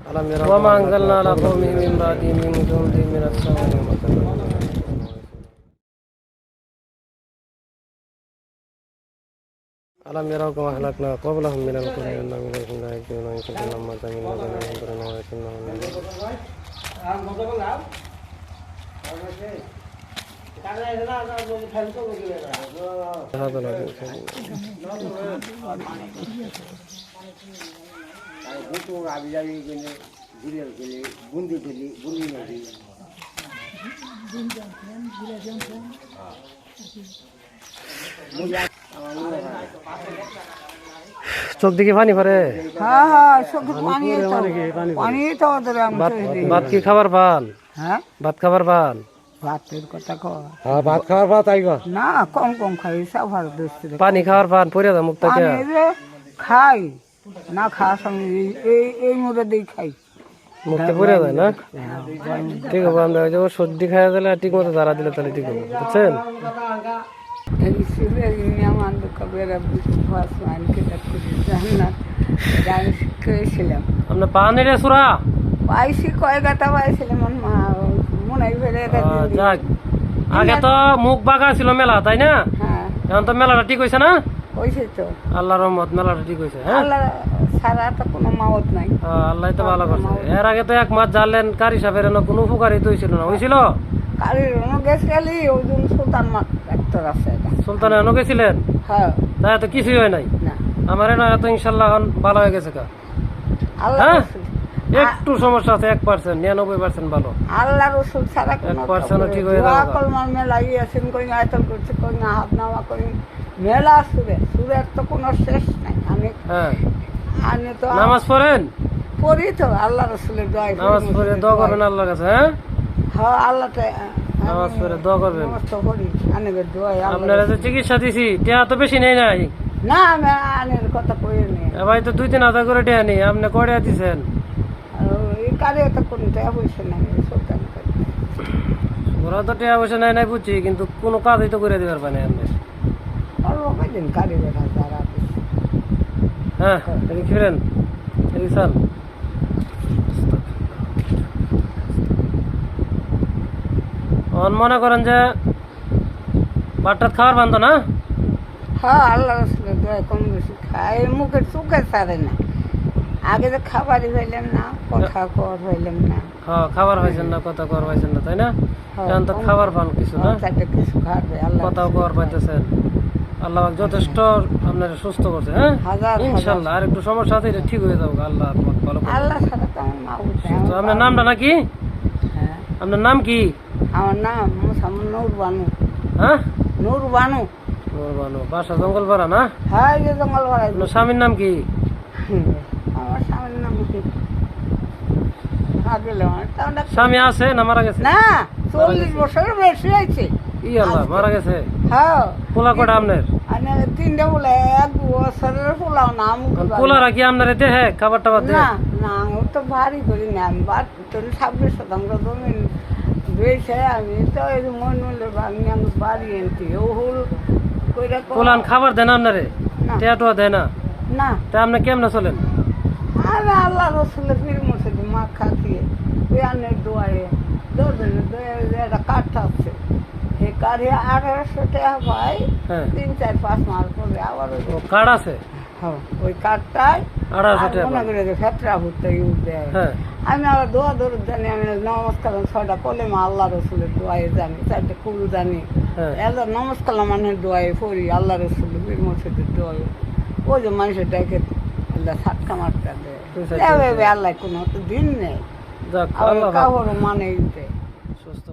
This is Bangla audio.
وما أنزلنا على قومه من بعده من جند من السماء ألم يروا كما أهلكنا قبلهم من القرون أنهم إليهم لا يرجعون وإن كنتم لما تميل الذين ينظرون ويتمنون هذا لا চোখ দিকে পানি পড়ে। হ্যাঁ হ্যাঁ চোখে পানি তো ভাত কি খাবার পান? হ্যাঁ ভাত খাবার পান? ভাতের কথা কয় হ্যাঁ ভাত খাবার পান তাই গো না, কম কম খাই সাফার দোস্ত পানি খাবার পান পড়ে যা মুখ থেকে খাই না খাওয়ার সঙ্গে এই মুড়ে দিয়ে খাই মুখে পড়ে যায় না। ঠিক আছে আমরা ওই যে সর্দি খাওয়া দিলে ঠিক মতো দাঁড়া দিলে তাহলে ঠিক হবে, বুঝছেন? আপনার পান এটা সুরা পাইছি কয় গাতা পাইছিলাম মনে যাক আগে তো মুখ বাঁকা ছিল মেলা তাই না? হ্যাঁ এখন তো মেলাটা ঠিক হয়েছে না? হয়েছে তো আল্লাহর রহমত মেলাটা ঠিক হয়েছে। হ্যাঁ আল্লাহ ছাড়া তো কোনো মাওত নাই। আল্লাহ তো ভালো করছে। এর আগে তো এক মাস জানলেন কারি সাহেবের কোনো উপকারিত হয়েছিল না, হয়েছিল? কারির গেছ গেলি ওজন সুলতান ডাক্তার আছে সুলতান এনে গেছিলেন? হ্যাঁ তাই তো কিছুই হয় নাই না আমার না এত ইনশাল্লাহ এখন ভালো হয়ে গেছে। আল্লাহ হ্যাঁ একটু সমস্যা আছে 1%, 99% ভালো। আল্লাহর রসুল ছাড়া কোনো 1% ঠিক হয়ে যাবে। কলমার মেলা আছেন কই না আয়তন করছে কই না হাত নামা কই মেলা সুরের তো কোনো শেষ নাই। হ্যাঁ আমি তো নামাজ পড়েন? পড়ি তো আল্লাহ রসুলের দোয়া নামাজ পড়ে দোয়া করবেন আল্লাহর কাছে। হ্যাঁ হ্যাঁ আল্লাহ নামাজ পড়ে দোয়া করবেন। নমস্ত করি আনেবের দোয়া আপনারা যে চিকিৎসা দিছি টিয়া তো বেশি নেই নাই না, আমি আনের কথা কই নি ভাই, তো 2-3 হাজার করে টিয়া নেই, আপনি কয়টা দিচ্ছেন? এই কারে তো কোনো টাকা পয়সা নাই সুলতান ওরা তো টিয়া পয়সা নেই নাই বুঝছি, কিন্তু কোনো কাজই তো করে দিবার পারে আপনি। অল্প কয়দিন কারি দেখা যারা হ্যাঁ এদিকে ফিরেন, এদিকে চাল। মনে করেন যে ভাতটাত খাওয়ার বান্ধ না? হ্যাঁ আল্লাহ রসুলের দোয়া কম বেশি খাই, মুখের চোখে ছাড়ে না। আগে তো খাবারই হইলাম না, কথা কর হইলাম না। হ্যাঁ খাবার হয়েছেন না, কথা কর হয়েছেন না, তাই না? এখন তো খাবার পান কিছু না, কিছু খাবে আল্লাহ কথাও কর পাইতেছেন। আল্লাহ যথেষ্ট আপনার সুস্থ করছে। হ্যাঁ ইনশাল্লাহ আর একটু সমস্যা আছে, এটা ঠিক হয়ে যাবে। আল্লাহ ভালো করবে। আল্লাহ ছাড়া তো আমার মাবুদ নাই। তো আপনার নামটা নাকি? হ্যাঁ আপনার নাম কি? আমার নাম নূর বানু। হ্যাঁ নূর বানু। নূর বানু, বাসা জঙ্গলপাড়া না? হ্যাঁ এই যে জঙ্গল পাড়ায়। আপনার স্বামীর নাম কি? আমার স্বামীর নাম কি? স্বামী আছে না মারা গেছে? না 40 বছরের বেশি হয়েছে। ই আল্লাহ মারা গেছে? হ্যাঁ পোলা কটা আপনার? 3টা বলে 1 বছরের পোলাও না। পোলারা কি আপনার এতে হ্যাঁ খাবার টাবার দেয়? না না ও তো ভারী করি না, আমি 26% জমি বেছে আমি তো এই মনুলের ভাঙি আমি বাড়ি এনতি ওহুল কইরা পোলান খাবার দেন আপনারে? টেয়াটোয়া দেয় না? না তা আপনি কেমনে চলেন? আমি আল্লাহ রসুলের ফির মসে মা খাতিয়ে ওই আনের দোয়ারে একটা কাঠ আছে, সেই কাঠে 1800 টাকা পাই। 3-4-5 মাস পরে আবার কার্ড আছে। হ্যাঁ ওই কাঠটাই 1800 টাকা মনে করে ফেতরা ভুট্টা ইউজ দেয়। আমি আবার দোয়া দরুদ জানি, আমি নমস্কার 6টা কলেমা আল্লাহ রসুলের দোয়ায় জানি, 4টে কুল জানি। এলো নমস্কার মানুষের দোয়ায় পড়ি, আল্লাহ রসুলের বীর মসজিদের দোয়ায়। ওই যে মানুষের ডাকে আল্লাহ সাতকা মারটা দেয়। আল্লাহ কোনো দিন নেই, কাপড় মানে সুস্থ।